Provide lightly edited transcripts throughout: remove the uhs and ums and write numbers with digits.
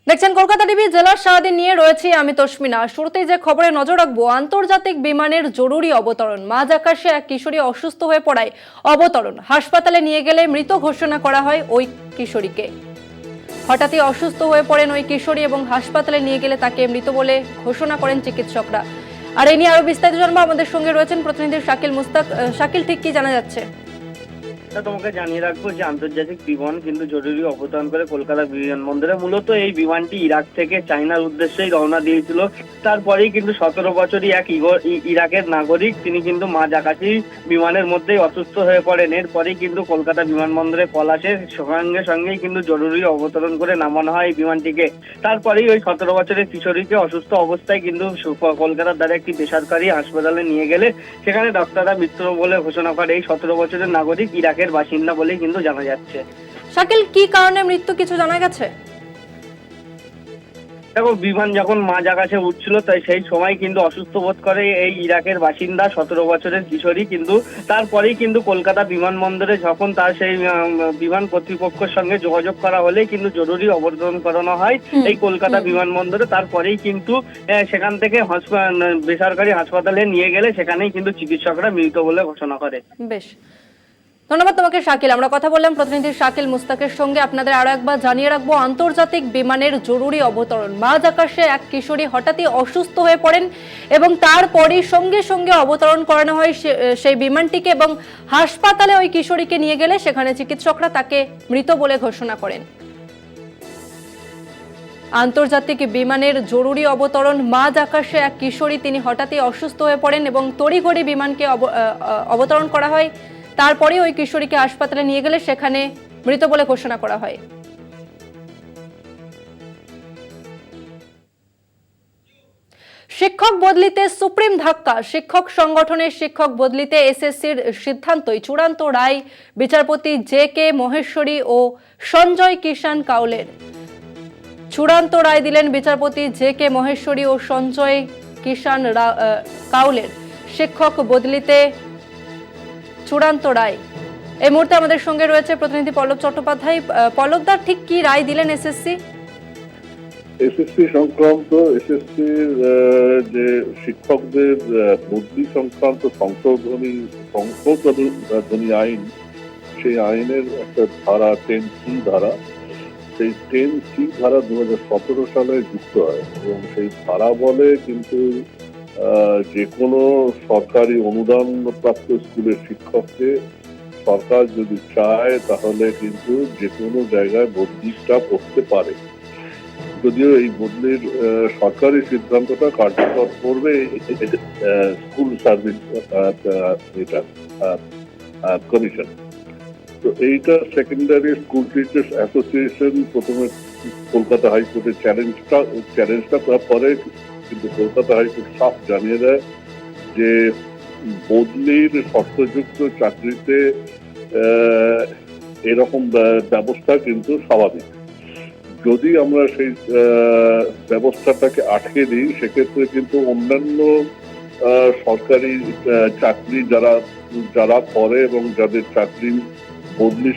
দেখছেন কলকাতা টিভি। জেলার সারাদিন নিয়ে রয়েছি আমি তস্মিনা। শুরুতেই যে খবরে নজর রাখবো, আন্তর্জাতিক বিমানের জরুরি অবতরণ। মাঝ আকাশে এক কিশোরী অসুস্থ হয়ে পড়ায় অবতরণ। হাসপাতালে নিয়ে গেলে মৃত ঘোষণা করা হয় ওই কিশোরীকে। হঠাৎই অসুস্থ হয়ে পড়েন ওই কিশোরী এবং হাসপাতালে নিয়ে গেলে তাকে মৃত বলে ঘোষণা করেন চিকিৎসকরা। আর এ নিয়ে আরো বিস্তারিত জানবো, আমাদের সঙ্গে রয়েছেন প্রতিনিধি শাকিল মুস্তাক। শাকিল, ঠিক কি জানা যাচ্ছে? তোমাকে জানিয়ে রাখবো যে আন্তর্জাতিক বিমান কিন্তু জরুরি অবতরণ করে কলকাতা বিমানবন্দরে। মূলত এই বিমানটি ইরাক থেকে চায়নার উদ্দেশ্যেই রওনা দিয়েছিল। তারপরেই কিন্তু 17 বছরই এক ইরাকের নাগরিক, তিনি কিন্তু মাঝ আকাশি বিমানের মধ্যেই অসুস্থ হয়ে পড়েন। এরপরেই কিন্তু কলকাতা বিমানবন্দরে কল আসে, সঙ্গে সঙ্গেই কিন্তু জরুরি অবতরণ করে নামানো হয় এই বিমানটিকে। তারপরেই ওই 17 বছরের কিশোরীকে অসুস্থ অবস্থায় কিন্তু কলকাতার দ্বারা একটি বেসরকারি হাসপাতালে নিয়ে গেলে সেখানে ডাক্তাররা মৃত বলে ঘোষণা করে এই 17 বছরের নাগরিক ইরাকের বাসিন্দা বলেই কিন্তু জানা যাচ্ছে। শাকিল, কি কারণে মৃত্যু কিছু জানা গেছে? দেখো, বিমান যখন মাঝ আকাশে উঠছিল তাই সেই সময় কিন্তু অসুস্থ বোধ করে এই ইরাকের বাসিন্দা 17 বছরের কিশোরী। কিন্তু তারপরেই কিন্তু কলকাতা বিমানবন্দরে যখন তার সেই বিমান কর্তৃপক্ষের সঙ্গে যোগাযোগ করা হলে কিন্তু জরুরি অবতরণ করানো হয় এই কলকাতা বিমানবন্দরে। তারপরেই কিন্তু সেখান থেকে বেসরকারি হাসপাতালে নিয়ে গেলে সেখানেই কিন্তু চিকিৎসকরা মৃত বলে ঘোষণা করে। বেশ, ধন্যবাদ তোমাকে শাকিল। আমরা কথা বললাম প্রতিনিধি শাকিল মুস্তাকের সঙ্গে। আপনাদের আরো একবার জানিয়ে রাখবো, আন্তর্জাতিক বিমানের জরুরি অবতরণ। মাঝ আকাশে এক কিশোরী হঠাৎই অসুস্থ হয়ে পড়েন এবং তারপরই সঙ্গে সঙ্গে অবতরণ করানো হয় সেই বিমানটিকে এবং হাসপাতালে ওই কিশোরীকে নিয়ে গেলে সেখানে চিকিৎসকরা তাকে মৃত বলে ঘোষণা করেন। আন্তর্জাতিক বিমানের জরুরি অবতরণ। মাঝ আকাশে এক কিশোরী, তিনি হঠাৎই অসুস্থ হয়ে পড়েন এবং তড়িঘড়ি বিমানকে অবতরণ করা হয়। তারপরে ওই কিশোরীকে হাসপাতালে নিয়ে গেলে সেখানে মৃত বলে ঘোষণা করা হয়। শিক্ষক বদলিতে সুপ্রিম ধাক্কা। শিক্ষক সংগঠনের শিক্ষক বদলিতে এসএসসির সিদ্ধান্তই চূড়ান্ত রায় বিচারপতি জে কে মহেশ্বরী ও সঞ্জয় কিষান কাউলের। চূড়ান্ত রায় দিলেন বিচারপতি জে কে মহেশ্বরী ও সঞ্জয় কিষান কাউলের। শিক্ষক বদলিতে চূড়ান্ত রায়। এই মুহূর্তে আমাদের সঙ্গে রয়েছে প্রতিনিধি পল্লব চট্টোপাধ্যায়। পল্লবদা, ঠিক কি রায় দিলেন এসএসসি? এসএসসি সংক্রান্ত এসএসসির যে শিক্ষকদের বদলি সংক্রান্ত সংশোধনী আইন, সেই আইনের একটা ধারা 10C ধারা, সেই 10C ধারা 2017 সালে যুক্ত হয় এবং সেই ধারা বলে কিন্তু যে কোনো সরকারি অনুদান প্রাপ্ত স্কুলের শিক্ষককে সরকার যদি চায় তাহলে কিন্তু যে কোনো জায়গায় বদলিটা করতে পারে। যদিও এই বদলির সরকারি সিদ্ধান্তটা কার্যকর করবে স্কুল সার্ভিস কমিশন। তো এইটা সেকেন্ডারি স্কুল টিচার্স অ্যাসোসিয়েশন প্রথমে কলকাতা হাইকোর্টে চ্যালেঞ্জটা করে, কিন্তু কলকাতা হাইকোর্ট সাফ জানিয়ে দেয় যে বদলির শর্তযুক্ত চাকরিতে এরকম ব্যবস্থা কিন্তু স্বাভাবিক। যদি আমরা সেই ব্যবস্থাটাকে আটকে দিই সেক্ষেত্রে কিন্তু অন্যান্য সরকারি চাকরি যারা করে এবং যাদের চাকরি বদলি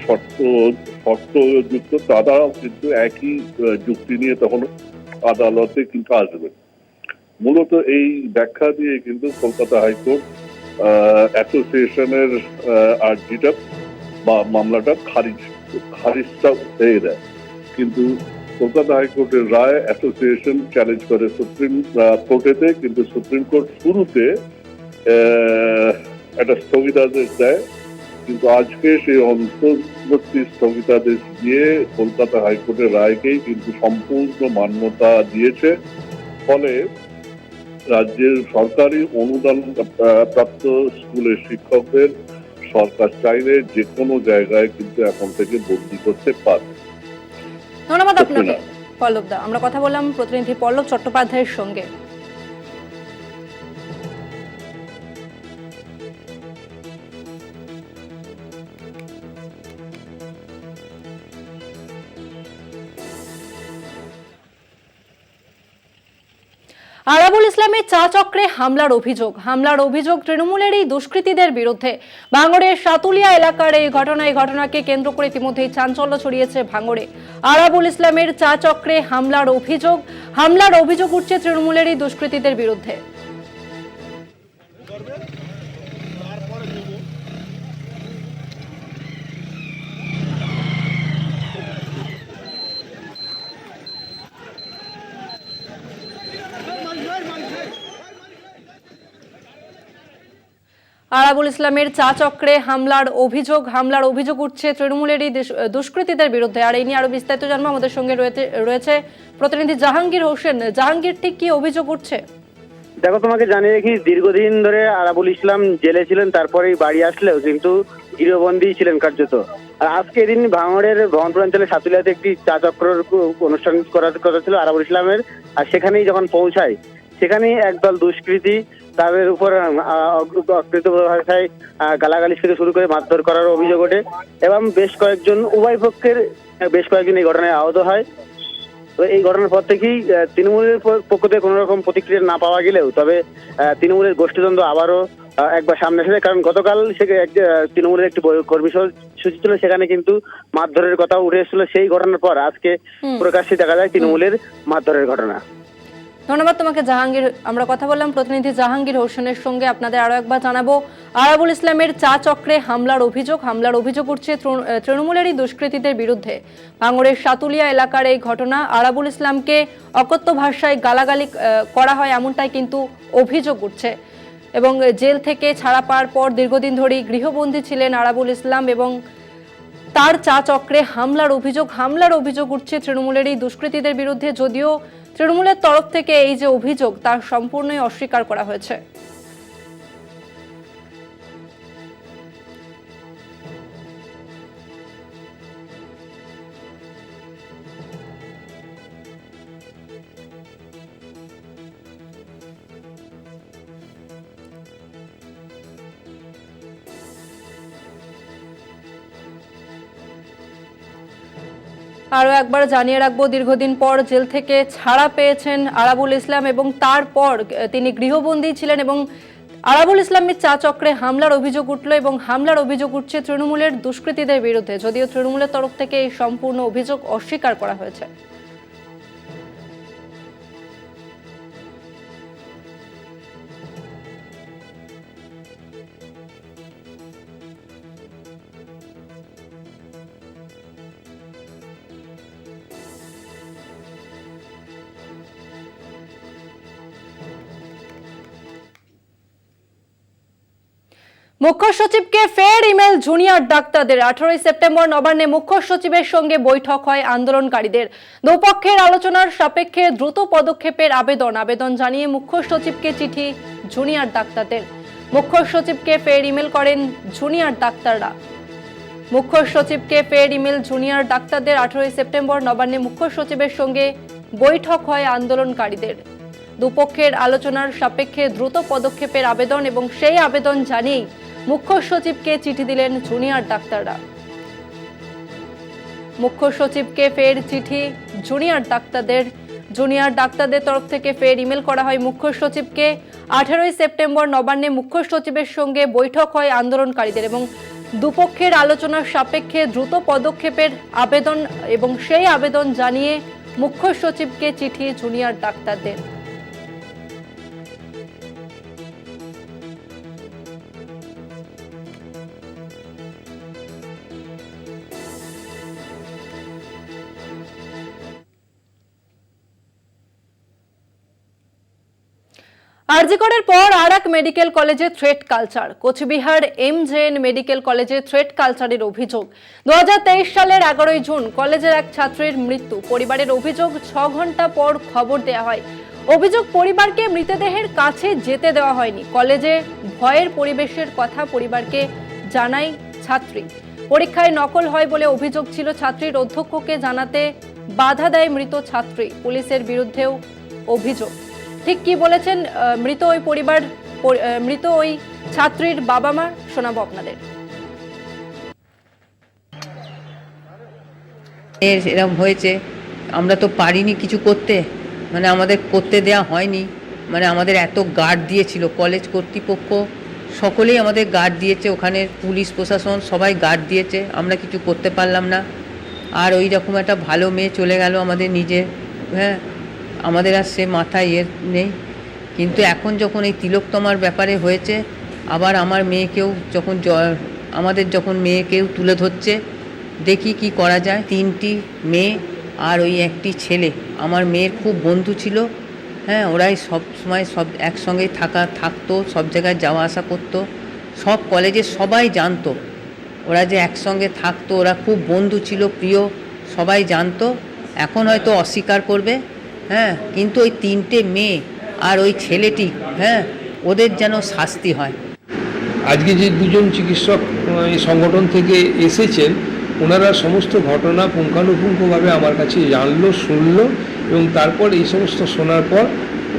শর্তযুক্ত তারাও কিন্তু একই যুক্তি নিয়ে তখন আদালতে কিন্তু আসবে। মূলত এই ব্যাখ্যা দিয়ে কিন্তু কলকাতা হাইকোর্ট অ্যাসোসিয়েশনের আর্জিটা বা মামলাটা খারিজটা হয়ে দেয়। কিন্তু কলকাতা হাইকোর্টের রায় অ্যাসোসিয়েশন চ্যালেঞ্জ করে সুপ্রিম কোর্টেতে, কিন্তু সুপ্রিম কোর্ট শুরুতে একটা স্থগিতাদেশ দেয়, কিন্তু আজকে সেই অন্তর্বর্তী স্থগিতাদেশ দিয়ে কলকাতা হাইকোর্টের রায়কেই কিন্তু সম্পূর্ণ মান্যতা দিয়েছে। ফলে রাজ্যের সরকারি অনুদান প্রাপ্ত স্কুলের শিক্ষকদের সরকার চাইলে যে কোনো জায়গায় কিন্তু এখন থেকে বদলি করতে পারবে। ধন্যবাদ আপনাকে পল্লবদা। আমরা কথা বললাম প্রতিনিধি পল্লব চট্টোপাধ্যায়ের সঙ্গে। আরাবুল ইসলামের চা চক্রে হামলার অভিযোগ তৃণমূলেরই দুষ্কৃতীদের বিরুদ্ধে। ভাঙড়ের সাতুলিয়া এলাকার এই ঘটনাকে কেন্দ্র করে ইতিমধ্যেই চাঞ্চল্য ছড়িয়েছে ভাঙড়ে। আরাবুল ইসলামের চা চক্রে হামলার অভিযোগ উঠছে তৃণমূলেরই দুষ্কৃতীদের বিরুদ্ধে। আরাবুল ইসলামের চা চক্রে হামলার অভিযোগ উঠছে তৃণমূলেরই দুষ্কৃতীদের বিরুদ্ধে। আর এই নিয়ে আরো বিস্তারিত জানবো, আমাদের সঙ্গে রয়েছে প্রতিনিধি জাহাঙ্গীর হোসেন। জাহাঙ্গীর, ঠিক কি অভিযোগ উঠছে? দেখো, তোমাকে জানিয়ে রাখি, দীর্ঘদিন ধরে আরাবুল ইসলাম জেলে ছিলেন, তারপরেই বাড়ি আসলেও কিন্তু গৃহবন্দী ছিলেন কার্যত। আর আজকে এদিন ভাঙড়ের ভবনপুর অঞ্চলে সাতুলিয়াতে একটি চা চক্রের অনুষ্ঠান করার কথা ছিল আরাবুল ইসলামের। আর সেখানেই যখন পৌঁছায়, সেখানেই একদল দুষ্কৃতী তাদের উপর অকৃত ভাষায় গালাগালি থেকে শুরু করে মারধর করার অভিযোগ ওঠে এবং উভয় পক্ষের বেশ কয়েকজন এই ঘটনায় আহত হয়। তো এই ঘটনার পর থেকেই তৃণমূলের পক্ষ থেকে কোনো রকম প্রতিক্রিয়া না পাওয়া গেলেও তবে তৃণমূলের গোষ্ঠীদ্বন্দ্ব আবারও একবার সামনে এসেছে। কারণ গতকাল তৃণমূলের একটি কর্মী সূচি ছিল, সেখানে কিন্তু মারধরের কথা উঠে এসেছিল। সেই ঘটনার পর আজকে প্রকাশ্যে দেখা যায় তৃণমূলের মারধরের ঘটনা। ধন্যবাদ তোমাকে জাহাঙ্গীর। আমরা কথা বললাম প্রতিনিধি জাহাঙ্গীর হোসেনের সঙ্গে। আপনাদের আরো একবার জানাবো, আরাবুল ইসলামের চা চক্রে হামলার অভিযোগ উঠছে তৃণমূলেরই দুষ্কৃতীদের বিরুদ্ধে। ভাঙড়ের সাতুলিয়া এলাকার এই ঘটনা। আরাবুল ইসলামকে অকথ্য ভাষায় গালাগালি করা হয় এমনটাই কিন্তু অভিযোগ উঠছে। এবং জেল থেকে ছাড়া পাওয়ার পর দীর্ঘদিন ধরেই গৃহবন্দী ছিলেন আরাবুল ইসলাম এবং তার চা চক্রে হামলার অভিযোগ উঠছে তৃণমূলেরই দুষ্কৃতীদের বিরুদ্ধে। যদিও তৃণমূলের তরফ থেকে এই যে অভিযোগ, তার সম্পূর্ণই অস্বীকার করা হয়েছে। আরো একবার জানিয়ে রাখবো, দীর্ঘদিন পর জেল থেকে ছাড়া পেয়েছেন আরাবুল ইসলাম এবং তারপর তিনি গৃহবন্দী ছিলেন এবং আরাবুল ইসলামের চা চক্রে হামলার অভিযোগ উঠল এবং হামলার অভিযোগ উঠছে তৃণমূলের দুষ্কৃতীদের বিরুদ্ধে। যদিও তৃণমূলের তরফ থেকে এই সম্পূর্ণ অভিযোগ অস্বীকার করা হয়েছে। মুখ্য সচিবকে ফের ইমেল জুনিয়র ডাক্তারদের। 18 সেপ্টেম্বর নবান্নে মুখ্য সচিবের সঙ্গে বৈঠক হয় আন্দোলনকারীদের। দুপক্ষের আলোচনার সাপেক্ষে দ্রুত পদক্ষেপের আবেদন জানিয়ে মুখ্য সচিবকে চিঠি জুনিয়র ডাক্তারদের। মুখ্য সচিবকে ফের ইমেল করেন জুনিয়র ডাক্তাররা। মুখ্য সচিবকে ফের ইমেল জুনিয়র ডাক্তারদের। 18 সেপ্টেম্বর নবান্নে মুখ্য সচিবের সঙ্গে বৈঠক হয় আন্দোলনকারীদের। দুপক্ষের আলোচনার সাপেক্ষে দ্রুত পদক্ষেপের আবেদন এবং সেই আবেদন জানিয়েই মুখ্য সচিবকে চিঠি দিলেন জুনিয়র ডাক্তাররা। মুখ্য সচিবকে ফের চিঠি জুনিয়র ডাক্তারদের তরফ থেকে ফের ইমেল করা হয় মুখ্য সচিবকে। 18 সেপ্টেম্বর নবান্নে মুখ্য সচিবের সঙ্গে বৈঠক হয় আন্দোলনকারীদের এবং দুপক্ষের আলোচনার সাপেক্ষে দ্রুত পদক্ষেপের আবেদন এবং সেই আবেদন জানিয়ে মুখ্য সচিবকে চিঠি জুনিয়র ডাক্তারদের। আরজিকরের পর আরাক মেডিকেল কলেজে threat culture. Cooch Behar MJN medical কলেজে থ্রেট কালচারের অভিযোগ। 2023 সালের 11 জুন কলেজের এক ছাত্রীর মৃত্যু। পরিবারের অভিযোগ 6 ঘন্টা পর খবর দেওয়া হয়। অভিযোগ, পরিবারকে মৃতদেহের কাছে যেতে দেওয়া হয়নি। কলেজে ভয়ের পরিবেশের কথা পরিবারকে জানায় ছাত্রী। পরীক্ষায় নকল হয় বলে অভিযোগ ছিল। ছাত্রীর অধ্যক্ষকে জানাতে বাধা দেয় মৃত ছাত্রী। পুলিশের বিরুদ্ধেও অভিযোগ। ঠিক কি বলেছেন মৃত ওই ছাত্রীর বাবা মা, শোনাবো আপনাদের। এরকম হয়েছে, আমরা তো পারিনি কিছু করতে, মানে আমাদের করতে দেয়া হয়নি। মানে আমাদের এত গার্ড দিয়েছিল, কলেজ কর্তৃপক্ষ সকলেই আমাদের গার্ড দিয়েছে, ওখানে পুলিশ প্রশাসন সবাই গার্ড দিয়েছে, আমরা কিছু করতে পারলাম না। আর ওই রকম একটা ভালো মেয়ে চলে গেল আমাদের নিজে, হ্যাঁ, আমাদের আর সে মাথায় নেই। কিন্তু এখন যখন এই তিলোত্তমার ব্যাপারে হয়েছে, আবার আমার মেয়েকেও যখন আমাদের যখন মেয়েকেও তুলে ধরছে, দেখি কি করা যায়। 3টি মেয়ে আর ওই একটি ছেলে আমার মেয়ের খুব বন্ধু ছিল, হ্যাঁ, ওরাই সব সময় সব একসঙ্গেই থাকতো, সব জায়গায় যাওয়া আসা করতো, সব কলেজে সবাই জানতো ওরা যে একসঙ্গে থাকতো, ওরা খুব বন্ধু ছিল, প্রিয়, সবাই জানতো। এখন হয়তো অস্বীকার করবে, হ্যাঁ, কিন্তু ওই 3টে মেয়ে আর ওই ছেলেটি, হ্যাঁ, ওদের যেন শাস্তি হয়। আজকে যে দুজন চিকিৎসক এই সংগঠন থেকে এসেছেন, ওনারা সমস্ত ঘটনা পুঙ্খানুপুঙ্খভাবে আমার কাছে জানলো, শুনলো, এবং তারপর এই সমস্ত শোনার পর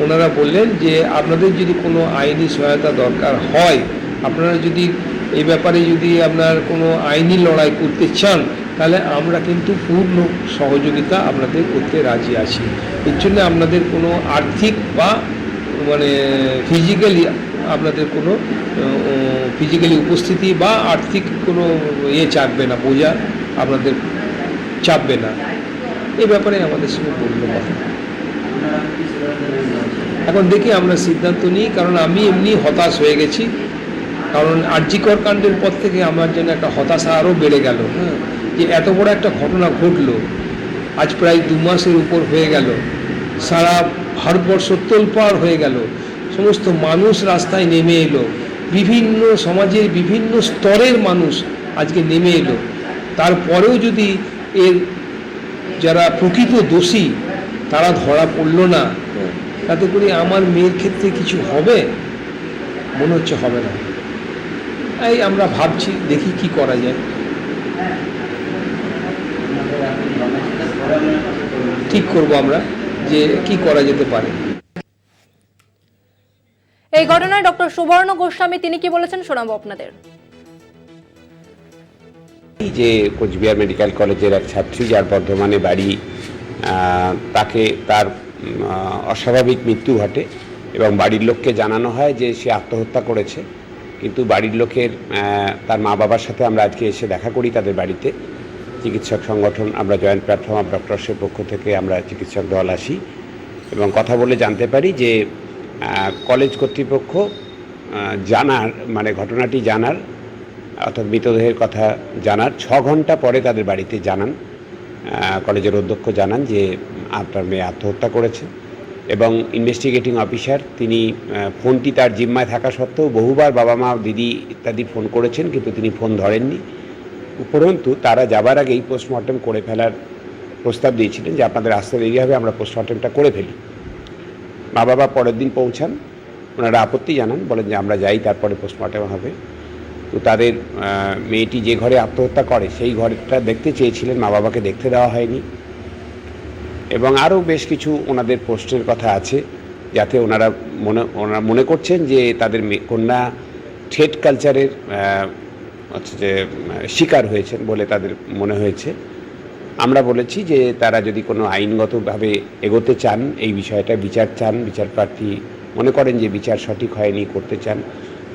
ওনারা বললেন যে আপনাদের যদি কোনো আইনি সহায়তা দরকার হয়, আপনারা যদি এই ব্যাপারে যদি আপনার কোনো আইনি লড়াই করতে চান, তাহলে আমরা কিন্তু পূর্ণ সহযোগিতা আপনাদের করতে রাজি আছি। এর জন্য আপনাদের কোনো আর্থিক বা মানে ফিজিক্যালি আপনাদের কোনো ফিজিক্যালি উপস্থিতি বা আর্থিক কোনো চাপবে না, বোঝা আপনাদের চাপবে না। এই ব্যাপারে আমাদের সঙ্গে বললো কথা। এখন দেখি আমরা সিদ্ধান্ত নিই, কারণ আমি এমনি হতাশ হয়ে গেছি, কারণ আরজিকর কাণ্ডের পর থেকে আমার জন্য একটা হতাশা আরও বেড়ে গেল, হ্যাঁ, যে এত বড় একটা ঘটনা ঘটলো, আজ প্রায় 2 মাসের উপর হয়ে গেল, সারা ভারতবর্ষ তোলপাড় হয়ে গেল, সমস্ত মানুষ রাস্তায় নেমে এলো, বিভিন্ন সমাজের বিভিন্ন স্তরের মানুষ আজকে নেমে এলো। তারপরেও যদি এর যারা প্রকৃত দোষী তারা ধরা পড়লো না, তাতে করে আমার মেয়ের ক্ষেত্রে কিছু হবে মনে হচ্ছে হবে না। এই আমরা ভাবছি, দেখি কি করা যায়। ঠিক করব আমরা যে কি করা যেতে পারে। এই ঘটনায় ডক্টর সুবর্ণ গোস্বামী তিনি কি বলেছেন শোনাবো আপনাদের। যে কোচবিহার মেডিকেল কলেজের এক ছাত্রী, যার বর্ধমানে বাড়ি, তাকে তার অস্বাভাবিক মৃত্যু ঘটে এবং বাড়ির লোককে জানানো হয় যে সে আত্মহত্যা করেছে। কিন্তু বাড়ির লোকের তার মা বাবার সাথে আমরা আজকে এসে দেখা করি তাদের বাড়িতে। চিকিৎসক সংগঠন আমরা জয়েন্ট প্ল্যাটফর্ম অফ ডক্টরসের পক্ষ থেকে আমরা চিকিৎসক দল আসি এবং কথা বলে জানতে পারি যে কলেজ কর্তৃপক্ষ জানার মানে ঘটনাটি জানার অর্থাৎ মৃতদেহের কথা জানার 6 ঘন্টা পরে তাদের বাড়িতে জানান, কলেজের অধ্যক্ষ জানান যে আপনার মেয়ে আত্মহত্যা করেছে। এবং ইনভেস্টিগেটিং অফিসার তিনি ফোনটি তার জিম্মায় থাকা সত্ত্বেও বহুবার বাবা মা দিদি ইত্যাদি ফোন করেছেন, কিন্তু তিনি ফোন ধরেননি। উপরন্তু তারা যাবার আগেই পোস্টমর্টেম করে ফেলার প্রস্তাব দিয়েছিলেন যে আপনাদের আসতে দেরি হবে, আমরা পোস্টমর্টেমটা করে ফেলি। মা বাবা পরের দিন পৌঁছান, ওনারা আপত্তি জানান, বলেন যে আমরা যাই, তারপরে পোস্টমর্টেম হবে। তো তাদের মেয়েটি যে ঘরে আত্মহত্যা করে সেই ঘরটা দেখতে চেয়েছিলেন, মা বাবাকে দেখতে দেওয়া হয়নি। এবং আরও বেশ কিছু ওনাদের প্রশ্নের কথা আছে, যাতে ওনারা মনে করছেন যে তাদের কন্যা থ্রেট কালচারের হচ্ছে যে শিকার হয়েছেন বলে তাদের মনে হয়েছে। আমরা বলেছি যে তারা যদি কোনো আইনগতভাবে এগোতে চান, এই বিষয়টা বিচার চান, বিচার প্রার্থী মনে করেন যে বিচার সঠিক হয়নি, করতে চান,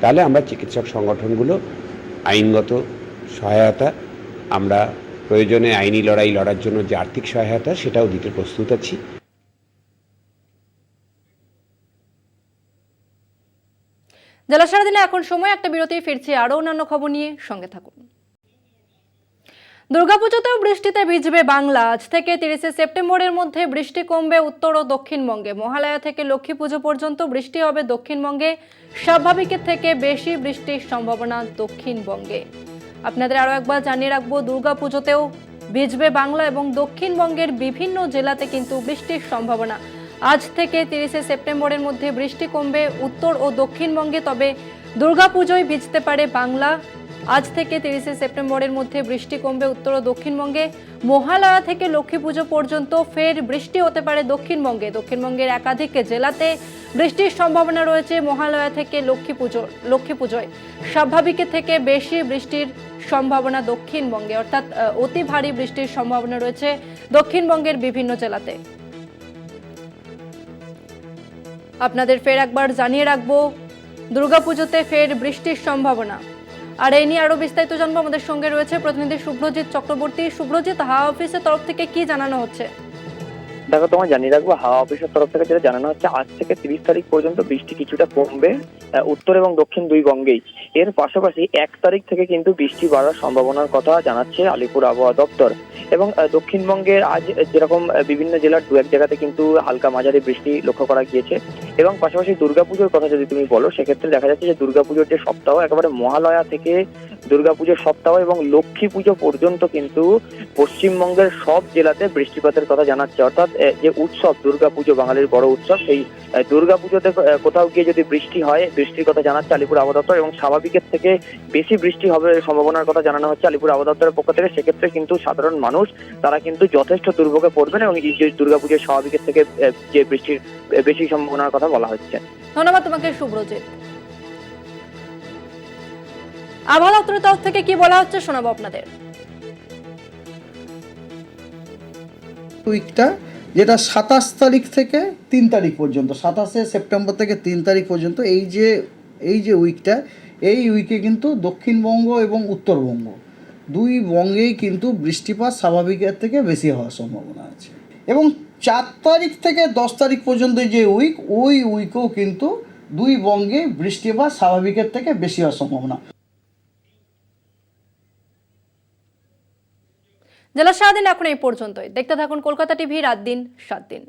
তাহলে আমরা চিকিৎসক সংগঠনগুলো আইনগত সহায়তা, আমরা প্রয়োজনে আইনি লড়াই লড়ার জন্য যে আর্থিক সহায়তা সেটাও দিতে প্রস্তুত আছি। জেলা সারাদিনে এখন সময় একটা বিরতি, ফিরছি আরো অন্যান্য খবর নিয়ে, সঙ্গে থাকুন। দুর্গাপুজোতেও বৃষ্টিতে ভিজবে বাংলা। আজ থেকে 30 সেপ্টেম্বরের মধ্যে বৃষ্টি কমবে উত্তর ও দক্ষিণবঙ্গে। মহালয়া থেকে লক্ষ্মী পুজো পর্যন্ত বৃষ্টি হবে দক্ষিণবঙ্গে। স্বাভাবিকের থেকে বেশি বৃষ্টির সম্ভাবনা দক্ষিণবঙ্গে। আপনাদের আরো একবার জানিয়ে রাখবো, দুর্গাপুজোতেও ভিজবে বাংলা এবং দক্ষিণবঙ্গের বিভিন্ন জেলাতে কিন্তু বৃষ্টির সম্ভাবনা। আজ থেকে 30 সেপ্টেম্বরের মধ্যে বৃষ্টি কমবে উত্তর ও দক্ষিণবঙ্গে, তবে দুর্গাপুজোয় ভিজতে পারে বাংলা। আজ থেকে 30 সেপ্টেম্বরের মধ্যে বৃষ্টি কমবে উত্তর ও দক্ষিণবঙ্গে। মহালয়া থেকে লক্ষ্মী পুজো পর্যন্ত ফের বৃষ্টি হতে পারে দক্ষিণবঙ্গে। দক্ষিণবঙ্গের একাধিক জেলাতে বৃষ্টির সম্ভাবনা রয়েছে মহালয়া থেকে লক্ষ্মী পুজোয়। স্বাভাবিকের থেকে বেশি বৃষ্টির সম্ভাবনা দক্ষিণবঙ্গে, অর্থাৎ অতি ভারী বৃষ্টির সম্ভাবনা রয়েছে দক্ষিণবঙ্গের বিভিন্ন জেলাতে। আপনাদের ফের একবার জানিয়ে রাখবো দুর্গাপুজোতে ফের বৃষ্টির সম্ভাবনা। আর এই নিয়ে আরো বিস্তারিত জানবো, আমাদের সঙ্গে রয়েছে প্রতিনিধি শুভ্রজিৎ চক্রবর্তী। শুভ্রজিৎ, হাওয়া অফিসের তরফ থেকে কি জানানো হচ্ছে? দেখো, তোমায় জানিয়ে রাখবো, হাওয়া অফিসের তরফ থেকে যেটা জানানো হচ্ছে, আজ থেকে 30 তারিখ পর্যন্ত বৃষ্টি কিছুটা কমবে উত্তর এবং দক্ষিণ দুই বঙ্গেই। এর পাশাপাশি 1 তারিখ থেকে কিন্তু বৃষ্টি বাড়ার সম্ভাবনার কথা জানাচ্ছে আলিপুর আবহাওয়া দপ্তর। এবং দক্ষিণবঙ্গে আজ যেরকম বিভিন্ন জেলার 2-1 জায়গাতে কিন্তু হালকা মাঝারি বৃষ্টি লক্ষ্য করা গিয়েছে। এবং পাশাপাশি দুর্গাপুজোর কথা যদি তুমি বলো, সেক্ষেত্রে দেখা যাচ্ছে যে দুর্গাপুজোর যে সপ্তাহ, একেবারে মহালয়া থেকে দুর্গাপুজোর সপ্তাহ এবং লক্ষ্মী পুজো পর্যন্ত কিন্তু পশ্চিমবঙ্গের সব জেলাতে বৃষ্টিপাতের কথা জানাচ্ছে। অর্থাৎ যে উৎসব দুর্গাপুজো, বাঙালির বড় উৎসব, সেই দুর্গাপুজোতে কোথাও গিয়ে যদি বৃষ্টি হয়, বৃষ্টির কথা জানাচ্ছে আলিপুর আবহাওয়া দপ্তর। এবং স্বাভাবিকের থেকে বেশি বৃষ্টি হবে সম্ভাবনার কথা জানানো হচ্ছে আলিপুর আবহাওয়া দপ্তরের পক্ষ থেকে। সেক্ষেত্রে কিন্তু সাধারণ মানুষ তারা কিন্তু যথেষ্ট দুর্ভোগে পড়বেন এবং এই যে দুর্গাপুজোর স্বাভাবিকের থেকে যে বৃষ্টির বেশি সম্ভাবনার কথা বলা হচ্ছে। ধন্যবাদ তোমাকে শুভ্রজিৎ। আবহাওয়া দপ্তরের তরফ থেকে কি বলা হচ্ছে শোনাবো আপনাদের। উইকটা যেটা 27 তারিখ থেকে 3 তারিখ পর্যন্ত, 27শে সেপ্টেম্বর থেকে 3 তারিখ পর্যন্ত এই যে উইকটা, এই উইকে কিন্তু দক্ষিণবঙ্গ এবং উত্তরবঙ্গ দুই বঙ্গেই কিন্তু বৃষ্টিপাত স্বাভাবিকের থেকে বেশি হওয়ার সম্ভাবনা আছে। এবং 4 তারিখ থেকে 10 তারিখ পর্যন্ত যে ওই উইকেও কিন্তু দুই বঙ্গে বৃষ্টিপাত স্বাভাবিকের থেকে বেশি হওয়ার সম্ভাবনা। জেলা সারাদিন এখন এই পর্যন্তই। দেখতে থাকুন কলকাতা টিভি, রাত দিন 7 দিন।